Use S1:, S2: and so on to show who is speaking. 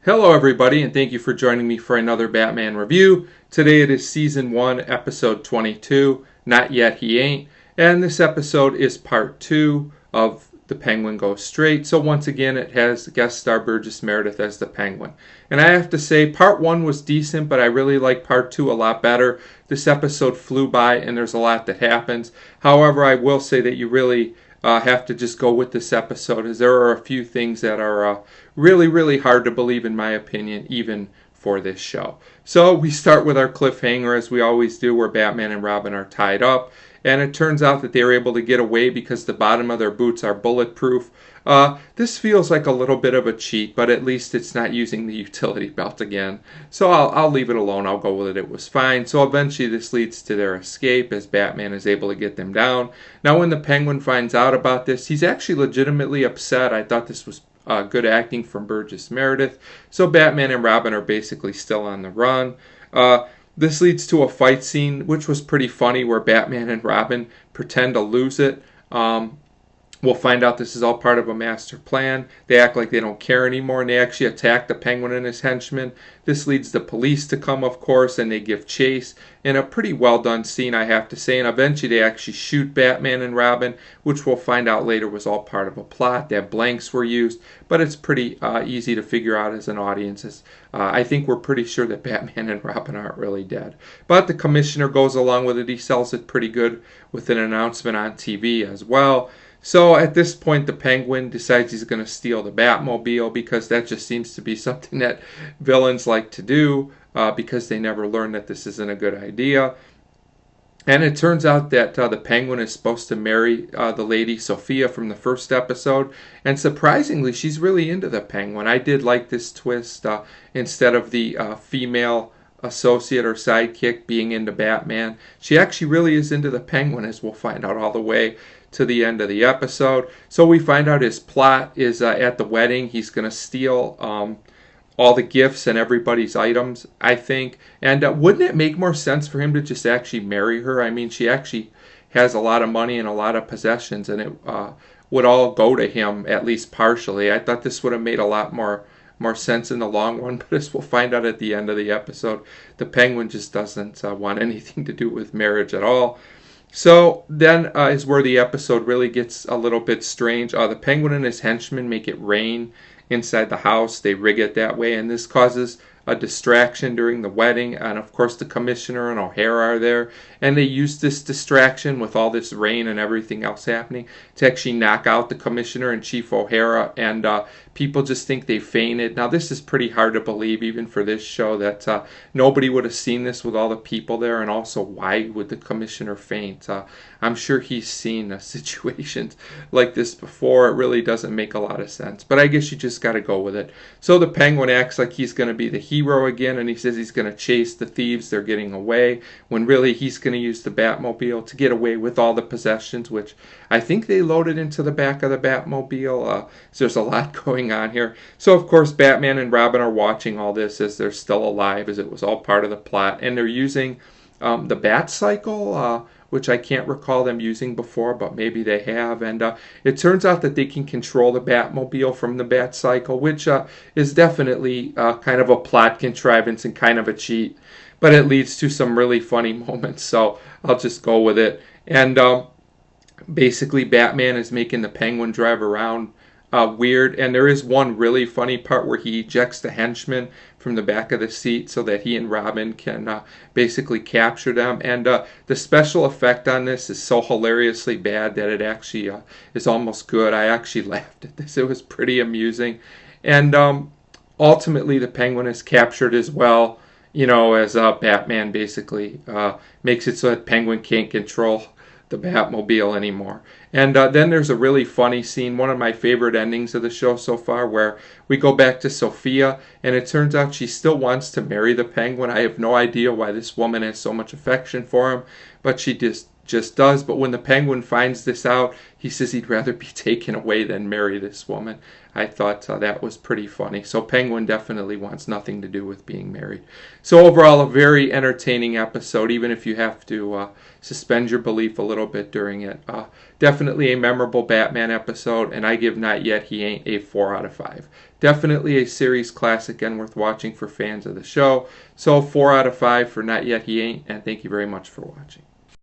S1: Hello, everybody, and thank you for joining me for another Batman review. Today it is Season 1, Episode 22, Not Yet He Ain't, and this episode is Part 2 of The Penguin Goes Straight. So once again, it has guest star Burgess Meredith as the Penguin. And I have to say, Part 1 was decent, but I really like Part 2 a lot better. This episode flew by, and there's a lot that happens. However, I will say that you really have to just go with this episode, as there are a few things that are really hard to believe, in my opinion, even for this show. So we start with our cliffhanger, as we always do, where Batman and Robin are tied up, and it turns out that they were able to get away because the bottom of their boots are bulletproof. This feels like a little bit of a cheat, but at least it's not using the utility belt again. So I'll leave it alone. I'll go with it. It was fine. So eventually this leads to their escape as Batman is able to get them down. Now when the Penguin finds out about this, he's actually legitimately upset. I thought this was good acting from Burgess Meredith. So Batman and Robin are basically still on the run. This leads to a fight scene, which was pretty funny, where Batman and Robin pretend to lose it. We'll find out this is all part of a master plan. They act like they don't care anymore, and they actually attack the Penguin and his henchmen. This leads the police to come, of course, and they give chase in a pretty well done scene, I have to say. And eventually they actually shoot Batman and Robin, which we'll find out later was all part of a plot. That blanks were used, but it's pretty easy to figure out as an audience. I think we're pretty sure that Batman and Robin aren't really dead. But the commissioner goes along with it. He sells it pretty good with an announcement on TV as well. So at this point, the Penguin decides he's going to steal the Batmobile, because that just seems to be something that villains like to do, because they never learn that this isn't a good idea. And it turns out that the Penguin is supposed to marry the lady Sophia from the first episode. And surprisingly, she's really into the Penguin. I did like this twist. Instead of the female associate or sidekick being into Batman, she actually really is into the Penguin, as we'll find out all the way to the end of the episode. So we find out his plot is at the wedding. He's going to steal all the gifts and everybody's items, I think. And wouldn't it make more sense for him to just actually marry her? I mean, she actually has a lot of money and a lot of possessions, and it would all go to him, at least partially. I thought this would have made a lot more sense in the long run, but as we'll find out at the end of the episode, the Penguin just doesn't want anything to do with marriage at all. So then is where the episode really gets a little bit strange. The Penguin and his henchmen make it rain inside the house. They rig it that way, and this causes a distraction during the wedding. And of course, the commissioner and O'Hara are there, and they use this distraction with all this rain and everything else happening to actually knock out the commissioner and Chief O'Hara, and people just think they fainted. Now, this is pretty hard to believe, even for this show, that nobody would have seen this with all the people there. And also, why would the commissioner faint? I'm sure he's seen situations like this before. It really doesn't make a lot of sense, but I guess you just got to go with it. So the Penguin acts like he's going to be the hero again, and he says he's going to chase the thieves. They're getting away, when really he's going to use the Batmobile to get away with all the possessions, which I think they loaded into the back of the Batmobile. So there's a lot going on here. So of course, Batman and Robin are watching all this as they're still alive, as it was all part of the plot, and they're using the Bat Cycle, which I can't recall them using before, but maybe they have. And it turns out that they can control the Batmobile from the Bat Cycle, which is definitely kind of a plot contrivance and kind of a cheat, but it leads to some really funny moments, so I'll just go with it. And basically, Batman is making the Penguin drive around weird, and there is one really funny part where he ejects the henchman from the back of the seat so that he and Robin can basically capture them. And the special effect on this is so hilariously bad that it actually is almost good. I actually laughed at this. It was pretty amusing. And ultimately, the Penguin is captured as well, as Batman basically makes it so that Penguin can't control the Batmobile anymore. And then there's a really funny scene, one of my favorite endings of the show so far, where we go back to Sophia, and it turns out she still wants to marry the Penguin. I have no idea why this woman has so much affection for him, but she just does. But when the Penguin finds this out, he says he'd rather be taken away than marry this woman. I thought that was pretty funny. So Penguin definitely wants nothing to do with being married. So overall, a very entertaining episode, even if you have to suspend your belief a little bit during it. Definitely a memorable Batman episode, and I give Not Yet He Ain't a 4 out of 5. Definitely a series classic and worth watching for fans of the show. So 4 out of 5 for Not Yet He Ain't, and thank you very much for watching.